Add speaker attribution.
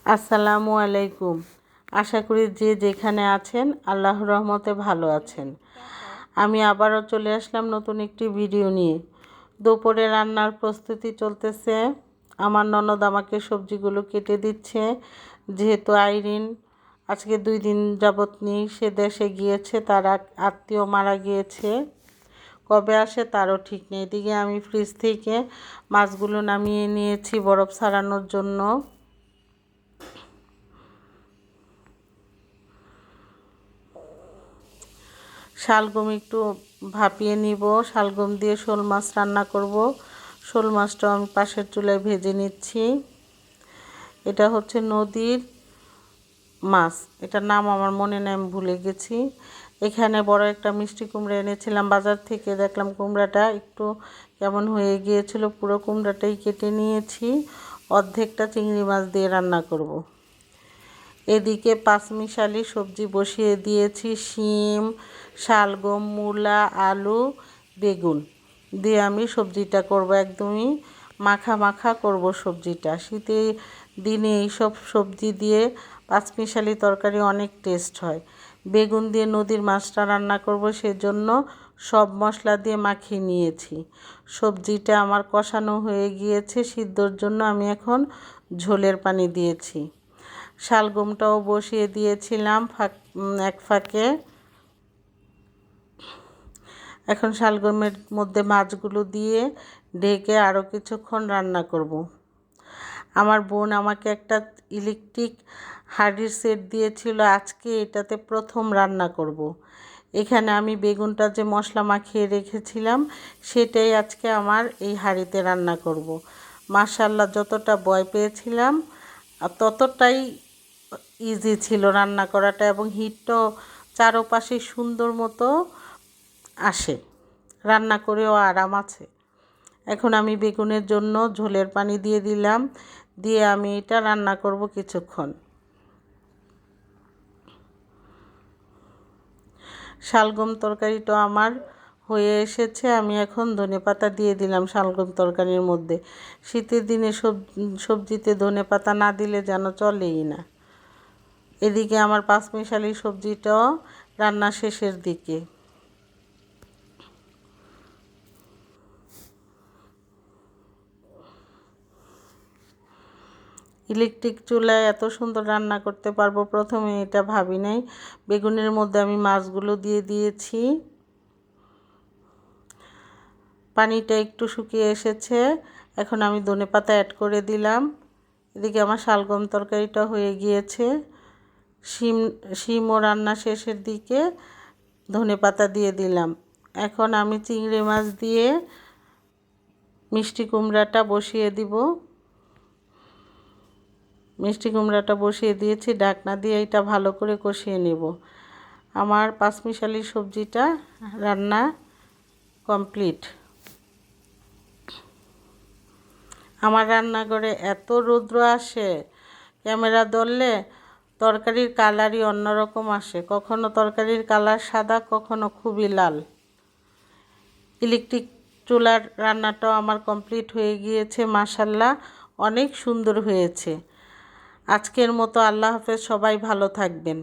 Speaker 1: আসসালামু আলাইকুম। আশা করি যে যেখানে আছেন আল্লাহর রহমতে ভালো আছেন। আমি আবারও চলে আসলাম নতুন একটি ভিডিও নিয়ে। দুপুরে রান্নার প্রস্তুতি চলতেছে। আমার ননদ আমাকে সবজিগুলো কেটে দিচ্ছে। যেহেতু আইরিন আজকে 2 দিন যাবৎ নেই, সে দেশে গিয়েছে, তার আত্মীয় মারা গিয়েছে। কবে আসে তারও ঠিক নেই। এদিকে আমি ফ্রিজ থেকে মাছগুলো নামিয়ে নিয়েছি বরফ ছাড়ানোর জন্য। শালগম একটু ভাপিয়ে নিব। শালগম দিয়ে শোল মাছ রান্না করব। শোল মাছটাও আমি পাশের চুলায় ভেজে নিচ্ছি। এটা হচ্ছে নদীর মাছ, এটার নাম আমার মনে নেই, আমি ভুলে গেছি। এখানে বড় একটা মিষ্টি কুমড়া এনেছিলাম বাজার থেকে। দেখলাম কুমড়াটা একটু কেমন হয়ে গিয়েছিল, পুরো কুমড়াটাই কেটে নিয়েছি। অর্ধেকটা চিংড়ি মাছ দিয়ে রান্না করব। এদিকে পাঁচমিশালি সবজি বসিয়ে দিয়েছি। শিম, শালগম, মূলা, আলু, বেগুন দিয়ে আমি সবজিটা করব। একদমই মাখা মাখা করব সবজিটা। শীতের দিনে এইসব সবজি দিয়ে পাঁচমিশালি তরকারি অনেক টেস্ট হয়। বেগুন দিয়ে নদীর মাছটা রান্না করব, সেজন্য সব মশলা দিয়ে মাখিয়ে নিয়েছি। সবজিটা আমার কষানো হয়ে গিয়েছে, সিদ্ধর জন্য আমি এখন ঝোলের পানি দিয়েছি। শালগমটাও বসিয়ে দিয়েছিলাম এক ফাঁকে। এখন শালগমের মধ্যে মাছগুলো দিয়ে ঢেকে আরও কিছুক্ষণ রান্না করব। আমার বোন আমাকে একটা ইলেকট্রিক হাঁড়ির সেট দিয়েছিল, আজকে এটাতে প্রথম রান্না করব। এখানে আমি বেগুনটা যে মশলা মাখিয়ে রেখেছিলাম সেটাই আজকে আমার এই হাঁড়িতে রান্না করব। মাশাআল্লাহ, যতটা ভয় পেয়েছিলাম ততটাই ইজি ছিল রান্না করাটা, এবং হিটটাও চারপাশে সুন্দর মতো আসে, রান্না করেও আরাম আছে। এখন আমি বেগুনের জন্য ঝোলের পানি দিয়ে দিলাম, দিয়ে আমি এটা রান্না করব কিছুক্ষণ। শালগম তরকারিটা আমার হয়ে এসেছে। আমি এখন ধনেপাতা দিয়ে দিলাম শালগম তরকারির মধ্যে। শীতের দিনে সবজিতে ধনেপাতা না দিলে যেন চলেই না। এদিকে আমার পাঁচমিশালি সবজিটাও রান্না শেষের দিকে। ইলেকট্রিক চুলায় এত সুন্দর রান্না করতে পারবো প্রথমে এটা ভাবি নাই। বেগুনের মধ্যে আমি মাছগুলো দিয়ে দিয়েছি। পানিটা একটু শুকিয়ে এসেছে, এখন আমি ধনেপাতা অ্যাড করে দিলাম। এদিকে আমার শালগম তরকারিটা হয়ে গিয়েছে। শিমও রান্না শেষের দিকে, ধনেপাতা দিয়ে দিলাম। এখন আমি চিংড়ি মাছ দিয়ে মিষ্টি কুমড়াটা বসিয়ে দিব। মিষ্টি কুমড়াটা বসিয়ে দিয়েছি, ঢাকনা দিয়ে এটা ভালো করে কষিয়ে নেব। আমার পাঁচমিশালি সবজিটা রান্না কমপ্লিট। আমার রান্নাঘরে এত রৌদ্র আসে, ক্যামেরা ধরলে তরকারির কালারই অন্যরকম আসে। কখনো তরকারির কালার সাদা, কখনো খুবই লাল। ইলেকট্রিক চুলার রান্নাটাও আমার কমপ্লিট হয়ে গিয়েছে। মাশাআল্লাহ, অনেক সুন্দর হয়েছে। আজকের মতো আল্লাহ হাফেজ, সবাই ভালো থাকবেন।